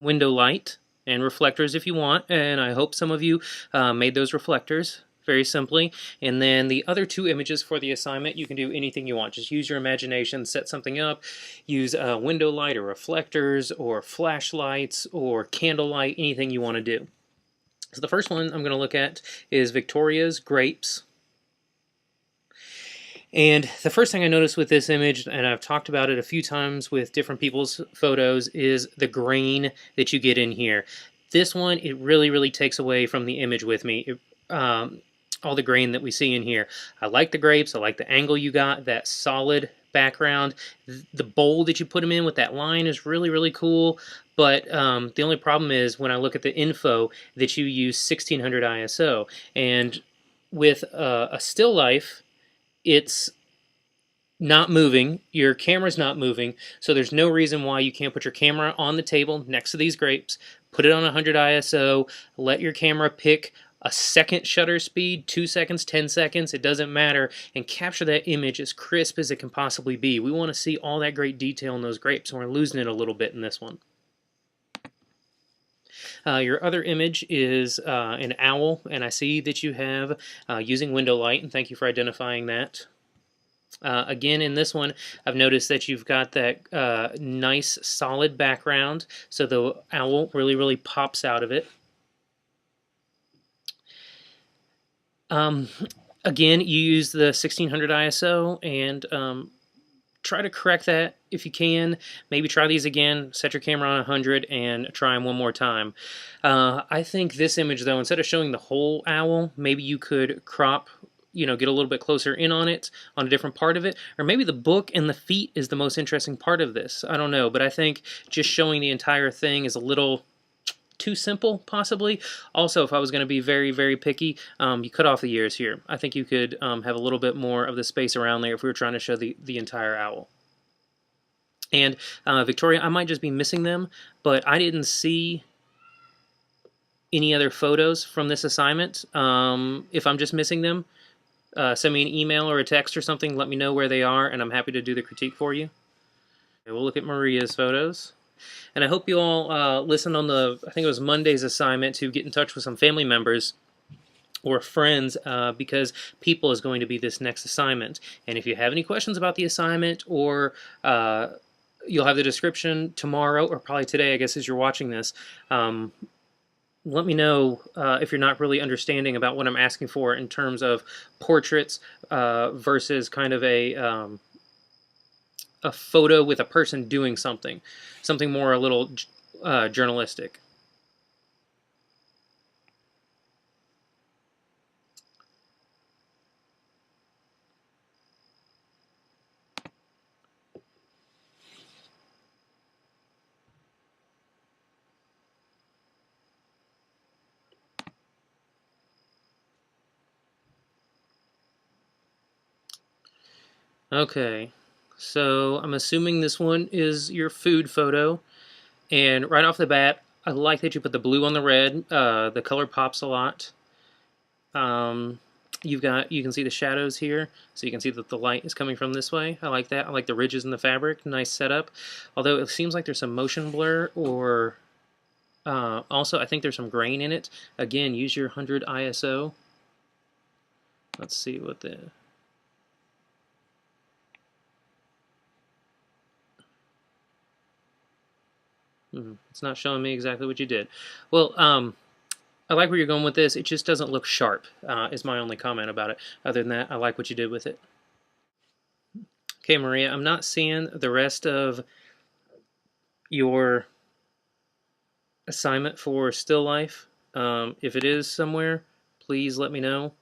window light and reflectors if you want, and I hope some of you made those reflectors very simply. And then the other two images for the assignment, you can do anything you want. Just use your imagination, set something up, use a window light or reflectors or flashlights or candlelight, anything you want to do. So the first one I'm going to look at is Victoria's grapes. And the first thing I noticed with this image, and I've talked about it a few times with different people's photos, is the grain that you get in here. This one, it really takes away from the image with me. All the grain that we see in here. I like the grapes. I like the angle you got, that solid background. The bowl that you put them in with that line is really cool. But the only problem is when I look at the info that you use 1600 ISO. And with a still life, it's not moving, your camera's not moving, so there's no reason why you can't put your camera on the table next to these grapes, put it on 100 ISO, let your camera pick a second shutter speed, 2 seconds, 10 seconds, it doesn't matter, and capture that image as crisp as it can possibly be. We want to see all that great detail in those grapes, and we're losing it a little bit in this one. Your other image is an owl, and I see that you have using window light, and thank you for identifying that. Again, in this one, I've noticed that you've got that nice solid background, so the owl really pops out of it. Again, you use the 1600 ISO and try to correct that if you can. Maybe try these again, set your camera on 100 and try them one more time. I think this image though, instead of showing the whole owl, maybe you could crop, get a little bit closer in on it, on a different part of it, or maybe the book and the feet is the most interesting part of this. I don't know, but I think just showing the entire thing is a little too simple, possibly. Also, if I was going to be very picky, you cut off the ears here. I think you could have a little bit more of the space around there if we were trying to show the entire owl. And Victoria, I might just be missing them, but I didn't see any other photos from this assignment. If I'm just missing them, send me an email or a text or something, let me know where they are, and I'm happy to do the critique for you. Okay, we'll look at Maria's photos. And I hope you all listened on I think it was Monday's assignment, to get in touch with some family members or friends, because people is going to be this next assignment. And if you have any questions about the assignment, or you'll have the description tomorrow, or probably today, I guess, as you're watching this. Let me know if you're not really understanding about what I'm asking for in terms of portraits versus kind of a photo with a person doing something more a little journalistic. Okay, so I'm assuming this one is your food photo, and right off the bat, I like that you put the blue on the red. The color pops a lot. You can see the shadows here, so you can see that the light is coming from this way. I like that. I like the ridges in the fabric. Nice setup. Although it seems like there's some motion blur, or also I think there's some grain in it. Again, use your 100 ISO. Let's see what the... It's not showing me exactly what you did. Well, I like where you're going with this. It just doesn't look sharp, is my only comment about it. Other than that, I like what you did with it. Okay, Maria, I'm not seeing the rest of your assignment for still life. If it is somewhere, please let me know.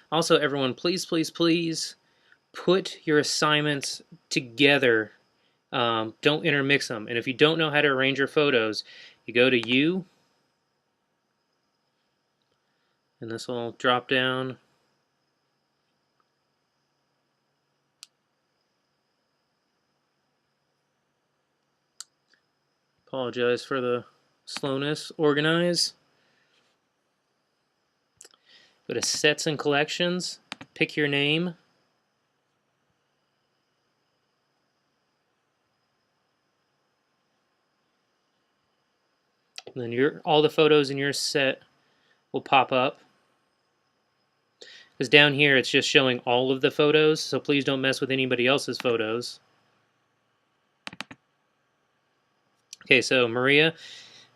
Also, everyone, please put your assignments together. Don't intermix them. And if you don't know how to arrange your photos, you go to You, and this will drop down. Apologize for the slowness. Organize. Go to Sets and Collections. Pick your name. And then all the photos in your set will pop up. Because down here it's just showing all of the photos, so please don't mess with anybody else's photos. Okay, so Maria,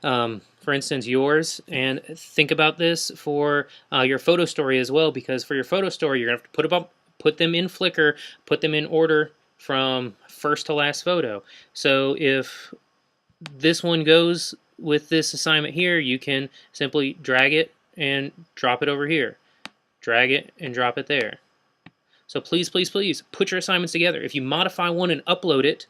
for instance, yours, and think about this for your photo story as well, because for your photo story, you're gonna have to put them in Flickr, put them in order from first to last photo. So if this one goes with this assignment here, you can simply drag it and drop it over here. Drag it and drop it there. So please, please, please put your assignments together. If you modify one and upload it,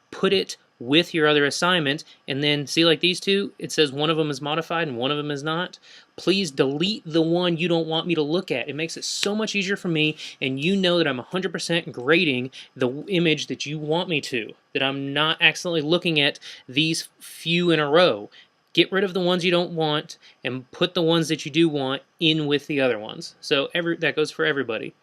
put it with your other assignment, and then see, like these two, it says one of them is modified and one of them is not. Please delete the one you don't want me to look at. It makes it so much easier for me, and you know that I'm 100% grading the image that you want me to, that I'm not accidentally looking at these few in a row. Get rid of the ones you don't want and put the ones that you do want in with the other ones. So that goes for everybody.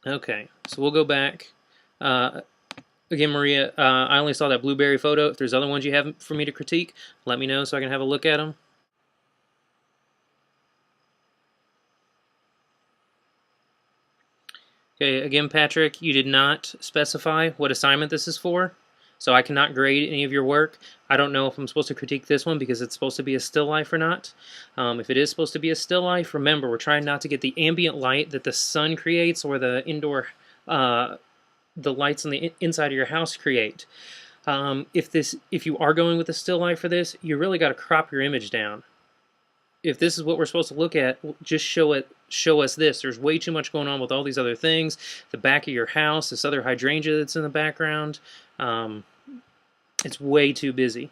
Okay, so we'll go back. Again, Maria, I only saw that blueberry photo. If there's other ones you have for me to critique, let me know so I can have a look at them. Okay, again, Patrick, you did not specify what assignment this is for, so I cannot grade any of your work. I don't know if I'm supposed to critique this one because it's supposed to be a still life or not. If it is supposed to be a still life, remember, we're trying not to get the ambient light that the sun creates or the indoor the lights on the inside of your house create. If you are going with a still life for this, you really got to crop your image down. If this is what we're supposed to look at, just show us this. There's way too much going on with all these other things. The back of your house, this other hydrangea that's in the background. It's way too busy.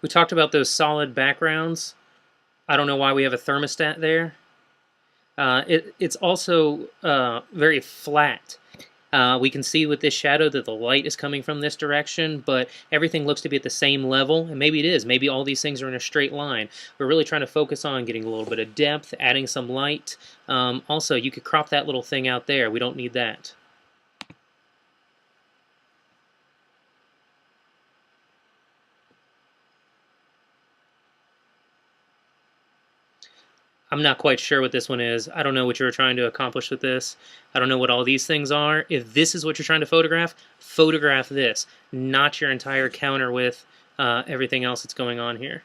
We talked about those solid backgrounds. I don't know why we have a thermostat there. It's also very flat. We can see with this shadow that the light is coming from this direction, but everything looks to be at the same level, and maybe it is. Maybe all these things are in a straight line. We're really trying to focus on getting a little bit of depth, adding some light. Also, you could crop that little thing out there. We don't need that. I'm not quite sure what this one is. I don't know what you were trying to accomplish with this. I don't know what all these things are. If this is what you're trying to photograph this, not your entire counter with everything else that's going on here.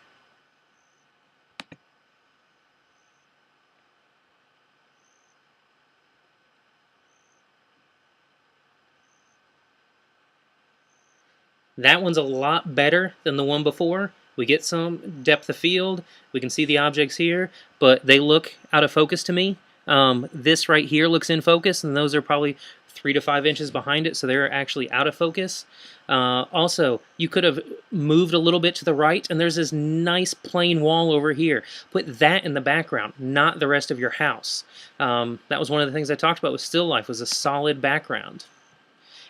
That one's a lot better than the one before. We get some depth of field. We can see the objects here, but they look out of focus to me. This right here looks in focus, and those are probably 3 to 5 inches behind it, so they're actually out of focus. Also, you could have moved a little bit to the right, and there's this nice plain wall over here. Put that in the background, not the rest of your house. That was one of the things I talked about with still life, was a solid background.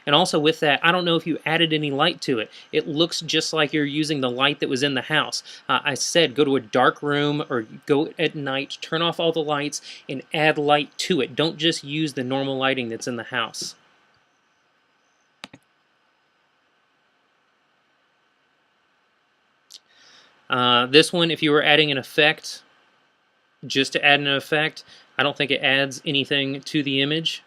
And also with that, I don't know if you added any light to it. It looks just like you're using the light that was in the house. I said go to a dark room or go at night, turn off all the lights, and add light to it. Don't just use the normal lighting that's in the house. This one, if you were adding an effect, just to add an effect, I don't think it adds anything to the image.